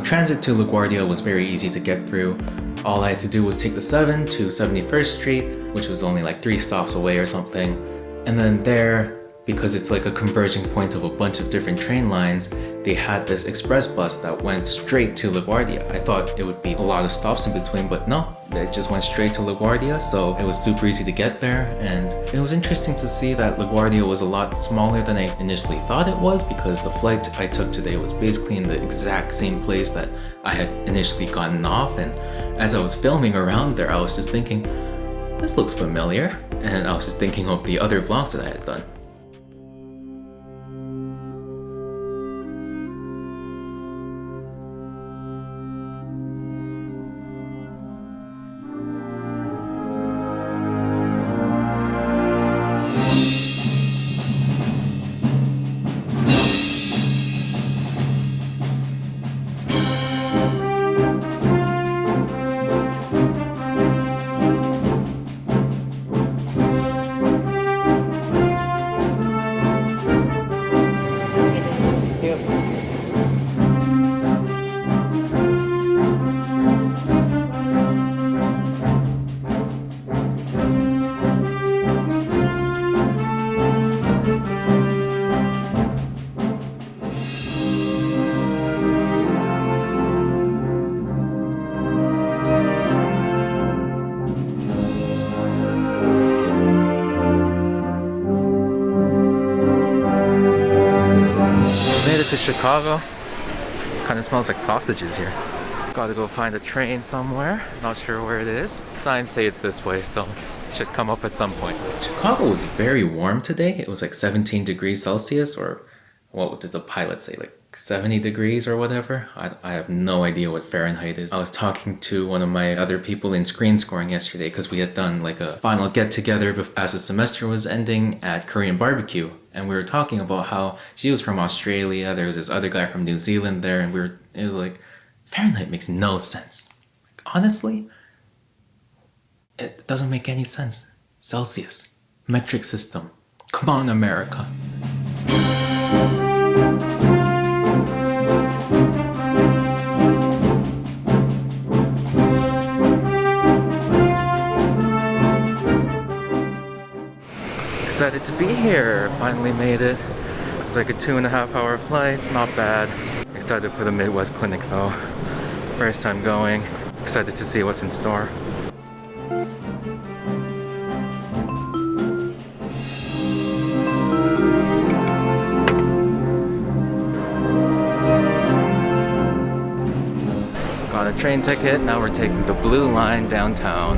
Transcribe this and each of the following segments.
transit to LaGuardia was very easy to get through. All I had to do was take the 7 to 71st Street, which was only like 3 stops away or something. And then there, because it's like a converging point of a bunch of different train lines, they had this express bus that went straight to LaGuardia. I thought it would be a lot of stops in between, but no, it just went straight to LaGuardia, so it was super easy to get there. And it was interesting to see that LaGuardia was a lot smaller than I initially thought it was, because the flight I took today was basically in the exact same place that I had initially gotten off. And as I was filming around there, I was just thinking, this looks familiar. And I was just thinking of the other vlogs that I had done. To Chicago. Kind of smells like sausages here. Gotta go find a train somewhere. Not sure where it is. Signs say it's this way, so it should come up at some point. Chicago was very warm today. It was like 17 degrees Celsius, or what did the pilot say, like 70 degrees or whatever? I have no idea what Fahrenheit is. I was talking to one of my other people in screen scoring yesterday because we had done like a final get together as the semester was ending at Korean barbecue. And we were talking about how she was from Australia, there was this other guy from New Zealand there, and it was like, Fahrenheit makes no sense. Like, honestly, it doesn't make any sense. Celsius, metric system. Come on, America. Excited to be here. Finally made it. It's like a 2.5 hour flight. Not bad. Excited for the Midwest Clinic though. First time going. Excited to see what's in store. Got a train ticket. Now we're taking the blue line downtown.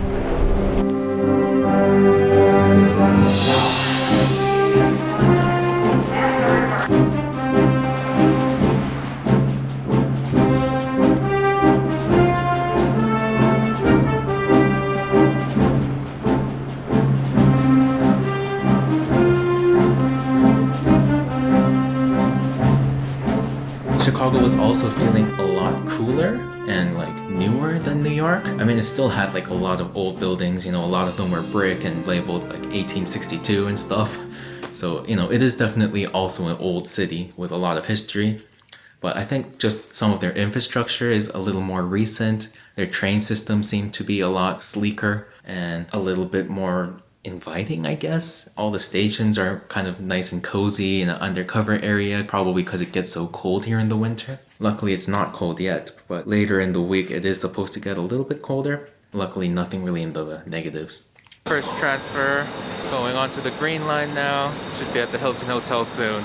Chicago was also feeling a lot cooler and like newer than New York. I mean, it still had like a lot of old buildings, a lot of them were brick and labeled like 1862 and stuff. So, it is definitely also an old city with a lot of history. But I think just some of their infrastructure is a little more recent. Their train system seemed to be a lot sleeker and a little bit more inviting, I guess. All the stations are kind of nice and cozy in an undercover area, probably because it gets so cold here in the winter. Luckily, it's not cold yet, but later in the week, it is supposed to get a little bit colder. Luckily, nothing really in the negatives. First transfer, going on to the Green Line now. Should be at the Hilton Hotel soon.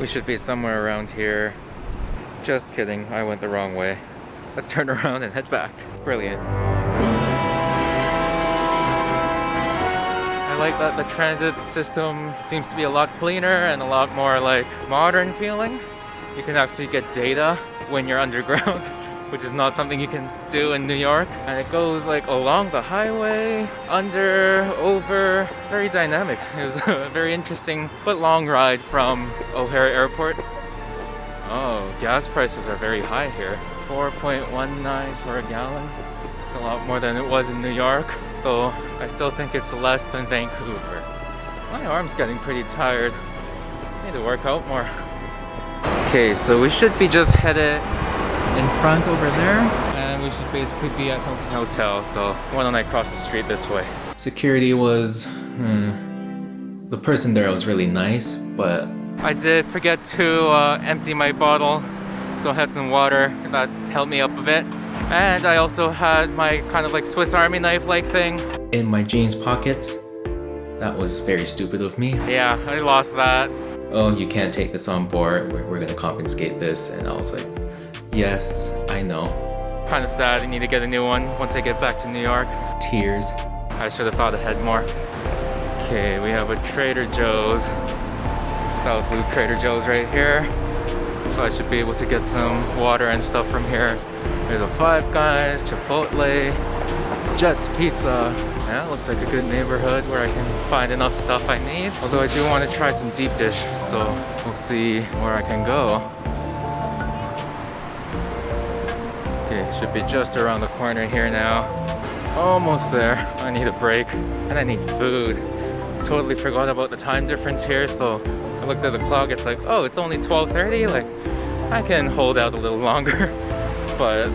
We should be somewhere around here. Just kidding, I went the wrong way. Let's turn around and head back. Brilliant. I like that the transit system seems to be a lot cleaner and a lot more like modern feeling. You can actually get data when you're underground, which is not something you can do in New York. And it goes like along the highway, under, over, very dynamic. It was a very interesting but long ride from O'Hare Airport. Oh, gas prices are very high here. 4.19 for a gallon. It's a lot more than it was in New York, though I still think it's less than Vancouver. My arm's getting pretty tired. I need to work out more. Okay, so we should be just headed in front over there, and we should basically be at Hilton Hotel, so why don't I cross the street this way? Security was... the person there was really nice, but I did forget to empty my bottle, so I had some water that helped me up a bit. And I also had my kind of like Swiss Army knife like thing in my jeans pockets. That was very stupid of me. Yeah, I lost that. Oh, you can't take this on board, we're gonna confiscate this. And I was like, yes, I know. Kind of sad, I need to get a new one once I get back to New York. Tears. I should have thought ahead more. Okay, we have a Trader Joe's. South Loop Trader Joe's right here. So I should be able to get some water and stuff from here. There's a Five Guys, Chipotle, Jet's Pizza. Yeah, looks like a good neighborhood where I can find enough stuff I need. Although I do want to try some deep dish, so we'll see where I can go. Okay, should be just around the corner here now. Almost there. I need a break and I need food. Totally forgot about the time difference here, so I looked at the clock. It's like, oh, it's only 12:30. Like, I can hold out a little longer. But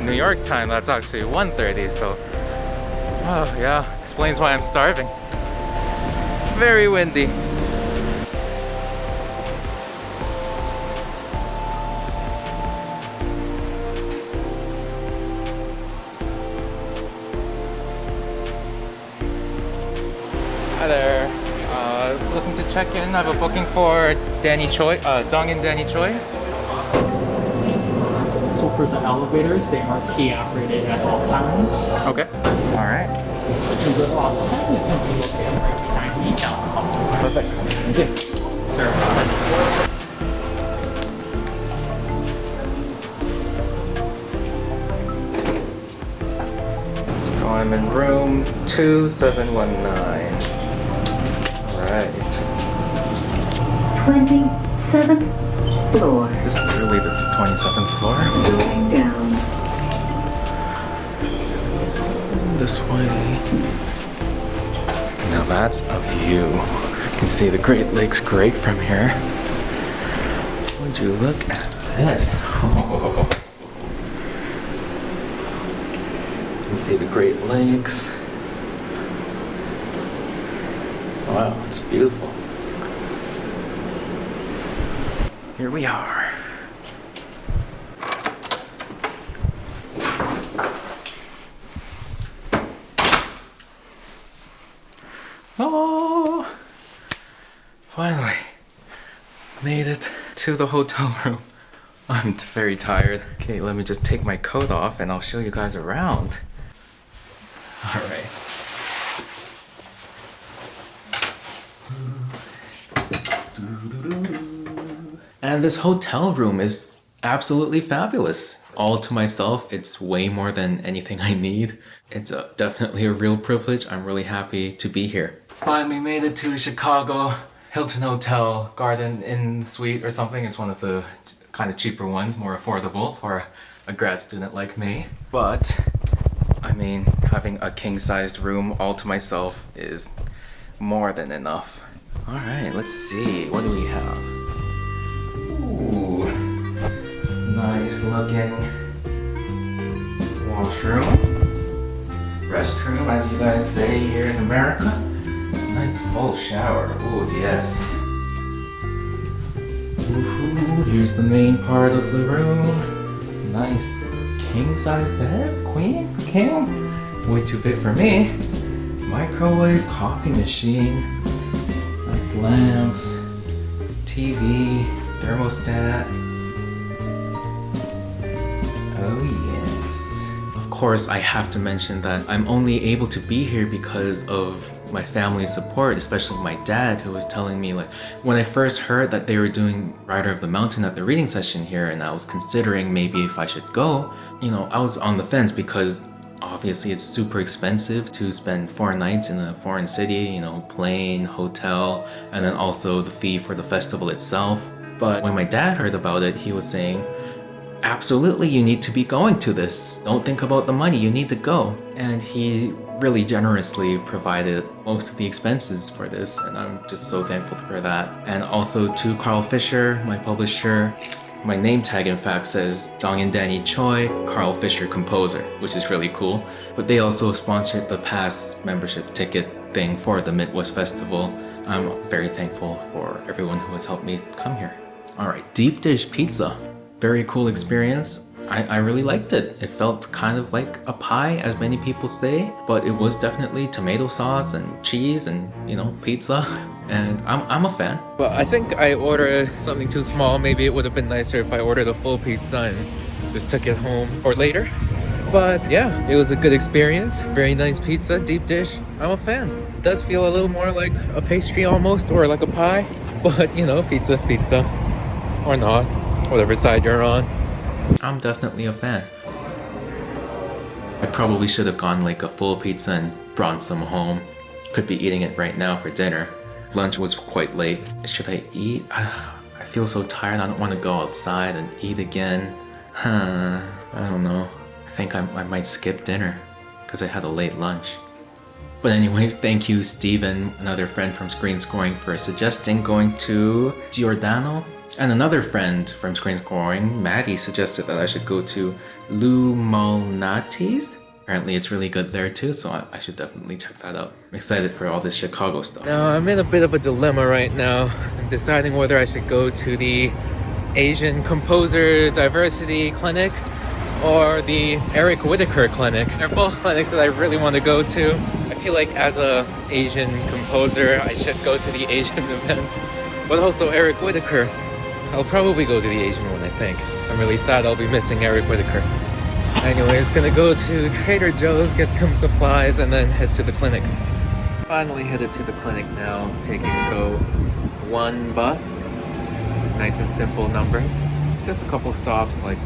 New York time, that's actually 1:30, so oh yeah, explains why I'm starving. Very windy. Hi there. Looking to check in. I have a booking for Danny Choi, Dong and Danny Choi. So for the elevators, they are key operated at all times. Okay. All right. The last 10 is going to be located right behind me now. Perfect. Thank you. Sir, So I'm in room 2719. All right. 27th floor. This is really this is 27th floor. Going down. This way. Now that's a view. You can see the Great Lakes great from here. Would you look at this? Oh. You can see the Great Lakes. Wow, it's beautiful. Here we are. Oh, finally made it to the hotel room. I'm very tired. Okay, let me just take my coat off and I'll show you guys around. All right. And this hotel room is absolutely fabulous. All to myself, it's way more than anything I need. It's definitely a real privilege. I'm really happy to be here. Finally made it to Chicago. Hilton Garden Inn suite or something. It's one of the kind of cheaper ones, more affordable for a grad student like me. But, I mean, having a king-sized room all to myself is more than enough. All right, let's see. What do we have? Ooh, nice looking washroom, restroom, as you guys say here in America. Nice full shower. Ooh, yes. Ooh, here's the main part of the room. Nice king-size bed, queen, king. Way too big for me. Microwave, coffee machine. Nice lamps, TV. thermostat. Oh yes. Of course, I have to mention that I'm only able to be here because of my family's support, especially my dad, who was telling me, like, when I first heard that they were doing Rider of the Mountain at the reading session here, and I was considering maybe if I should go, you know, I was on the fence because obviously it's super expensive to spend 4 nights in a foreign city, you know, plane, hotel, and then also the fee for the festival itself. But when my dad heard about it, he was saying, absolutely, you need to be going to this. Don't think about the money, you need to go. And he really generously provided most of the expenses for this, and I'm just so thankful for that. And also to Carl Fisher, my publisher. My name tag in fact says Dongin Danny Choi, Carl Fisher composer, which is really cool. But they also sponsored the pass membership ticket thing for the Midwest Festival. I'm very thankful for everyone who has helped me come here. Alright, deep dish pizza. Very cool experience. I really liked it. It felt kind of like a pie, as many people say, but it was definitely tomato sauce and cheese and, you know, pizza. And I'm a fan. But I think I ordered something too small. Maybe it would have been nicer if I ordered a full pizza and just took it home for later. But yeah, it was a good experience. Very nice pizza, deep dish. I'm a fan. It does feel a little more like a pastry almost, or like a pie. But, you know, pizza. Or not. Whatever side you're on. I'm definitely a fan. I probably should have gone like a full pizza and brought some home. Could be eating it right now for dinner. Lunch was quite late. Should I eat? I feel so tired. I don't want to go outside and eat again. I don't know. I think I might skip dinner because I had a late lunch. But anyways, thank you Steven, another friend from Screen Scoring, for suggesting going to Giordano. And another friend from Screen Scoring, Maddie, suggested that I should go to Lou Malnati's. Apparently it's really good there too, so I should definitely check that out. I'm excited for all this Chicago stuff. Now I'm in a bit of a dilemma right now. I'm deciding whether I should go to the Asian Composer Diversity Clinic or the Eric Whitaker Clinic. They're both clinics that I really want to go to. I feel like as a Asian composer, I should go to the Asian event. But also Eric Whitaker. I'll probably go to the Asian one, I think. I'm really sad I'll be missing Eric Whitaker. Anyways, gonna go to Trader Joe's, get some supplies, and then head to the clinic. Finally headed to the clinic now, taking Go 1 bus. Nice and simple numbers. Just a couple stops, like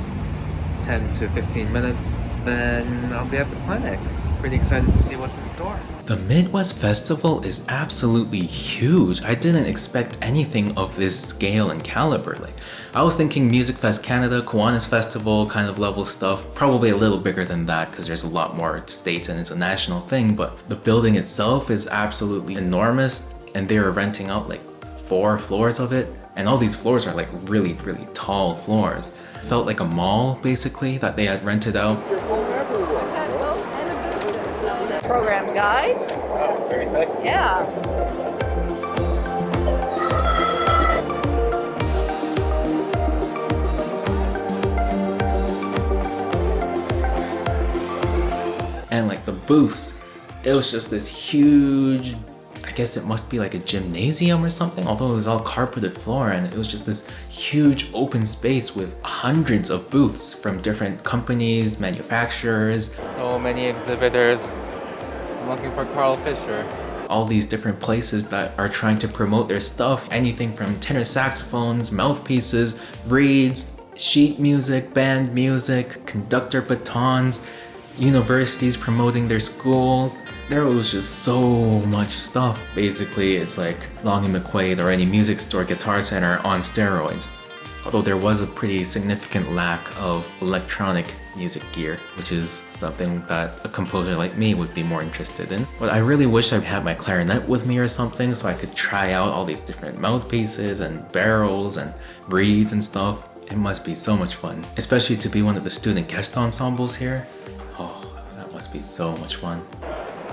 10 to 15 minutes. Then I'll be at the clinic. Pretty excited to see what's in store. The Midwest Festival is absolutely huge. I didn't expect anything of this scale and caliber. Like, I was thinking Music Fest Canada, Kiwanis Festival kind of level stuff, probably a little bigger than that because there's a lot more states and it's a national thing, but the building itself is absolutely enormous, and they were renting out like 4 floors of it, and all these floors are like really tall floors. It felt like a mall basically that they had rented out. Program guides. Oh, very thick. Yeah. And like the booths, it was just this huge, I guess it must be like a gymnasium or something, although it was all carpeted floor, and it was just this huge open space with hundreds of booths from different companies, manufacturers. So many exhibitors. I'm looking for Carl Fisher. All these different places that are trying to promote their stuff. Anything from tenor saxophones, mouthpieces, reeds, sheet music, band music, conductor batons, universities promoting their schools. There was just so much stuff. Basically, it's like Long and McQuaid or any music store, Guitar Center on steroids. Although there was a pretty significant lack of electronic music gear, which is something that a composer like me would be more interested in. But I really wish I had my clarinet with me or something so I could try out all these different mouthpieces and barrels and reeds and stuff. It must be so much fun, especially to be one of the student guest ensembles here. Oh, that must be so much fun.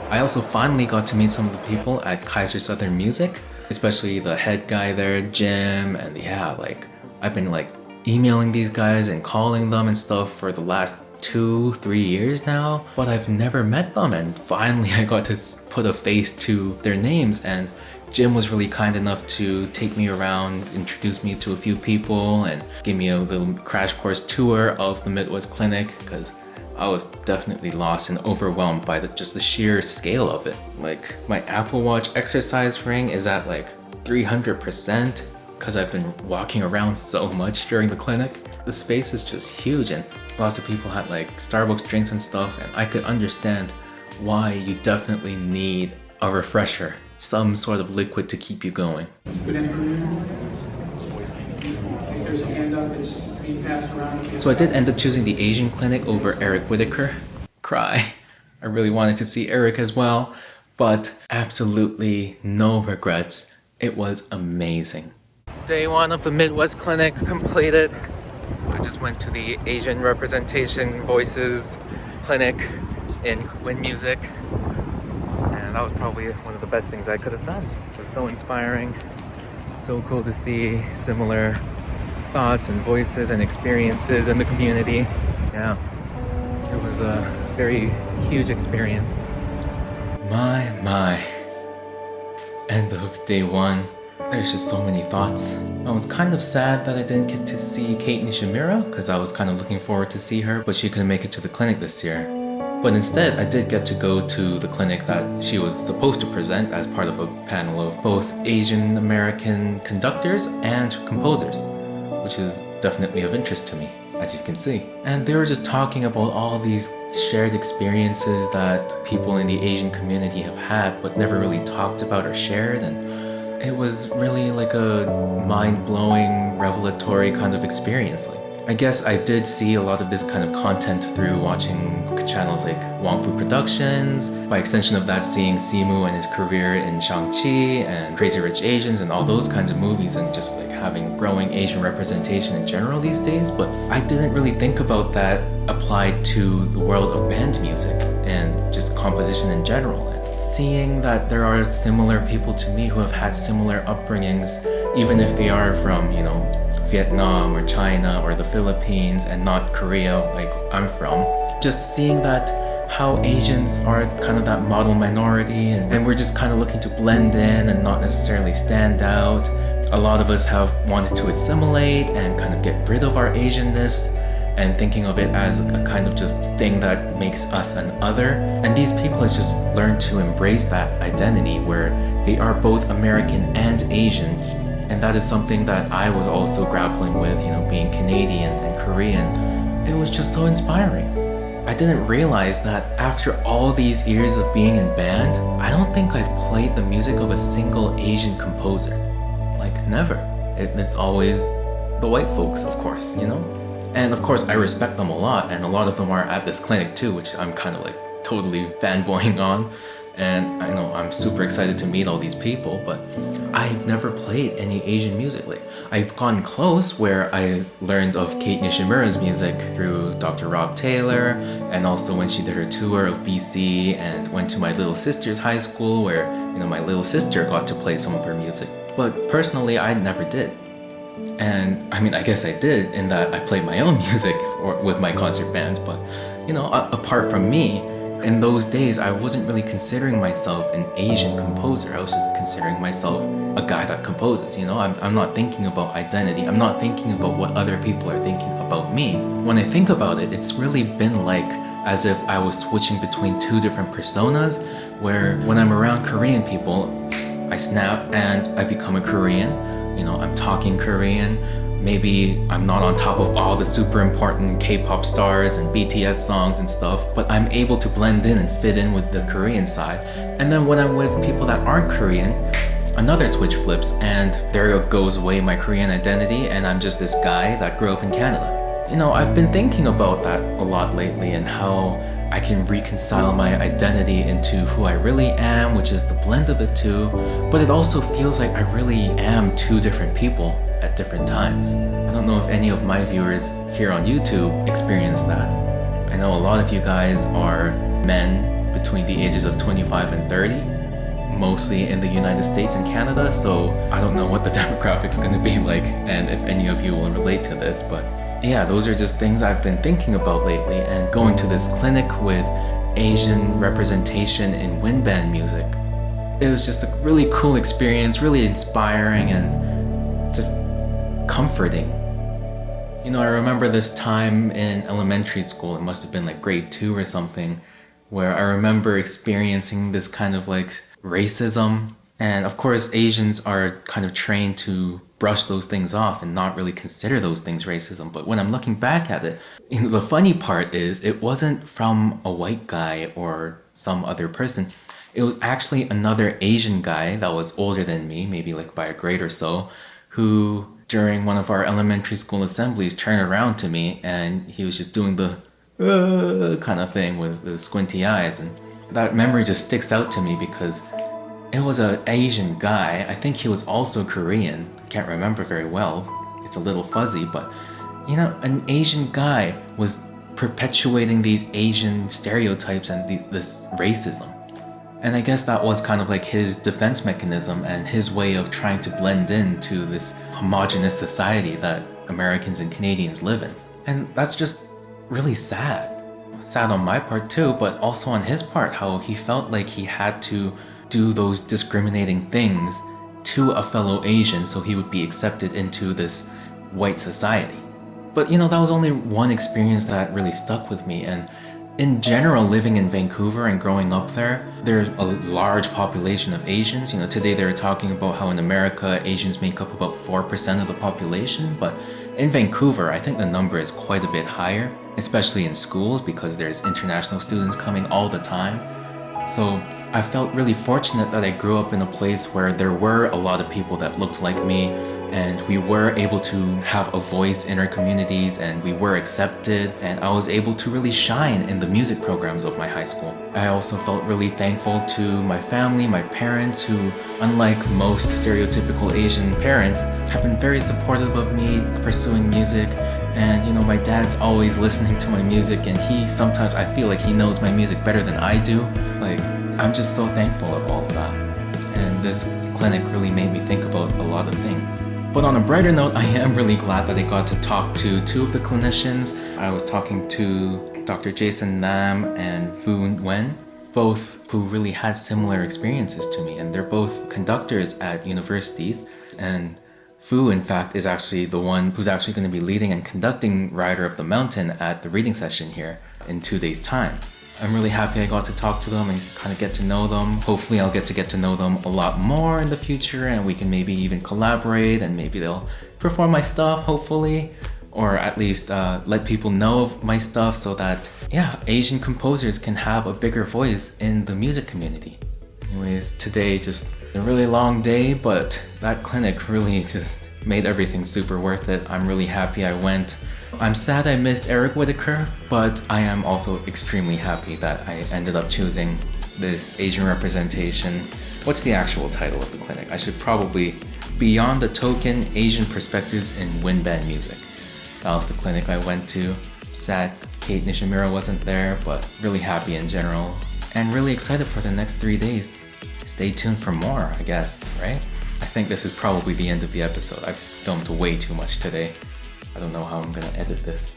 I also finally got to meet some of the people at Kaiser Southern Music, especially the head guy there, Jim, and yeah, like I've been like emailing these guys and calling them and stuff for the last 2-3 years now, but I've never met them, and finally I got to put a face to their names. And Jim was really kind enough to take me around, introduce me to a few people, and give me a little crash course tour of the Midwest Clinic, because I was definitely lost and overwhelmed by just the sheer scale of it. Like, my Apple Watch exercise ring is at like 300% because I've been walking around so much during the clinic. The space is just huge, and lots of people had like Starbucks drinks and stuff, and I could understand why you definitely need a refresher, some sort of liquid to keep you going. Good afternoon. I think there's a hand up that's being passed around. So I did end up choosing the Asian clinic over Eric Whitaker. Cry. I really wanted to see Eric as well, but absolutely no regrets. It was amazing. Day 1 of the Midwest Clinic completed. I just went to the Asian Representation Voices Clinic in Win Music, and that was probably one of the best things I could have done. It was so inspiring, so cool to see similar thoughts and voices and experiences in the community. Yeah, it was a very huge experience. My. End of day 1. There's just so many thoughts. I was kind of sad that I didn't get to see Kate Nishimura, because I was kind of looking forward to see her, but she couldn't make it to the clinic this year. But instead, I did get to go to the clinic that she was supposed to present as part of a panel of both Asian American conductors and composers, which is definitely of interest to me, as you can see. And they were just talking about all these shared experiences that people in the Asian community have had but never really talked about or shared, and it was really like a mind-blowing, revelatory kind of experience. Like, I guess I did see a lot of this kind of content through watching channels like Wong Fu Productions, by extension of that seeing Simu and his career in Shang-Chi and Crazy Rich Asians and all those kinds of movies, and just like having growing Asian representation in general these days. But I didn't really think about that applied to the world of band music and just composition in general. Seeing that there are similar people to me who have had similar upbringings, even if they are from, you know, Vietnam or China or the Philippines and not Korea like I'm from. Just seeing that how Asians are kind of that model minority, and we're just kind of looking to blend in and not necessarily stand out. A lot of us have wanted to assimilate and kind of get rid of our Asianness, and thinking of it as a kind of just thing that makes us an other. And these people have just learned to embrace that identity where they are both American and Asian. And that is something that I was also grappling with, you know, being Canadian and Korean. It was just so inspiring. I didn't realize that after all these years of being in band, I don't think I've played the music of a single Asian composer. Like, never. It's always the white folks, of course, you know? And of course, I respect them a lot, and a lot of them are at this clinic too, which I'm kind of like totally fanboying on. And I know I'm super excited to meet all these people, but I've never played any Asian music. Like, I've gone close where I learned of Kate Nishimura's music through Dr. Rob Taylor, and also when she did her tour of BC and went to my little sister's high school where, you know, my little sister got to play some of her music. But personally, I never did. And I mean, I guess I did in that I played my own music with my concert bands, but you know, apart from me, in those days, I wasn't really considering myself an Asian composer. I was just considering myself a guy that composes, you know? I'm not thinking about identity. I'm not thinking about what other people are thinking about me. When I think about it, it's really been like as if I was switching between two different personas, where when I'm around Korean people, I snap and I become a Korean. You know, I'm talking Korean. Maybe I'm not on top of all the super important K-pop stars and BTS songs and stuff, but I'm able to blend in and fit in with the Korean side. And then when I'm with people that aren't Korean, another switch flips, and there goes away my Korean identity, and I'm just this guy that grew up in Canada. You know, I've been thinking about that a lot lately, and how I can reconcile my identity into who I really am, which is the blend of the two, but it also feels like I really am two different people at different times. I don't know if any of my viewers here on YouTube experience that. I know a lot of you guys are men between the ages of 25 and 30, mostly in the United States and Canada, so I don't know what the demographic's gonna be like and if any of you will relate to this, but yeah, those are just things I've been thinking about lately, and going to this clinic with Asian representation in wind band music, It was just a really cool experience, really inspiring and just comforting. You know, I remember this time in elementary school, it must have been like grade 2 or something, where I remember experiencing this kind of like racism. And of course, Asians are kind of trained to brush those things off and not really consider those things racism. But when I'm looking back at it, you know, the funny part is it wasn't from a white guy or some other person. It was actually another Asian guy that was older than me, maybe like by a grade or so, who during one of our elementary school assemblies turned around to me and he was just doing the kind of thing with the squinty eyes. And that memory just sticks out to me because it was an Asian guy. I think he was also Korean. I can't remember very well. It's a little fuzzy, but you know, an Asian guy was perpetuating these Asian stereotypes and this racism. And I guess that was kind of like his defense mechanism and his way of trying to blend into this homogenous society that Americans and Canadians live in. And that's just really sad. Sad on my part too, but also on his part, how he felt like he had to do those discriminating things to a fellow Asian so he would be accepted into this white society. But you know, that was only one experience that really stuck with me. And in general, living in Vancouver and growing up there, there's a large population of Asians. You know, today they were talking about how in America, Asians make up about 4% of the population, but in Vancouver, I think the number is quite a bit higher, especially in schools because there's international students coming all the time. So I felt really fortunate that I grew up in a place where there were a lot of people that looked like me, and we were able to have a voice in our communities and we were accepted, and I was able to really shine in the music programs of my high school. I also felt really thankful to my family, my parents, who, unlike most stereotypical Asian parents, have been very supportive of me pursuing music. And you know, my dad's always listening to my music, and he sometimes, I feel like he knows my music better than I do. Like, I'm just so thankful of all of that. And this clinic really made me think about a lot of things. But on a brighter note, I am really glad that I got to talk to two of the clinicians. I was talking to Dr. Jason Nam and Vu Nguyen, both who really had similar experiences to me, and they're both conductors at universities. And Vu, in fact, is actually the one who's actually going to be leading and conducting Rider of the Mountain at the reading session here in 2 days' time. I'm really happy I got to talk to them and kind of get to know them. Hopefully I'll get to know them a lot more in the future, and we can maybe even collaborate, and maybe they'll perform my stuff, hopefully, or at least let people know of my stuff so that, yeah, Asian composers can have a bigger voice in the music community. Anyways, today just a really long day, but that clinic really just made everything super worth it. I'm really happy I went. I'm sad I missed Eric Whitaker, but I am also extremely happy that I ended up choosing this Asian representation. What's the actual title of the clinic? I should probably Beyond the Token Asian Perspectives in Wind Band Music. That was the clinic I went to. Sad Kate Nishimura wasn't there, but really happy in general and really excited for the next 3 days. Stay tuned for more, I guess, right? I think this is probably the end of the episode. I've filmed way too much today. I don't know how I'm gonna edit this.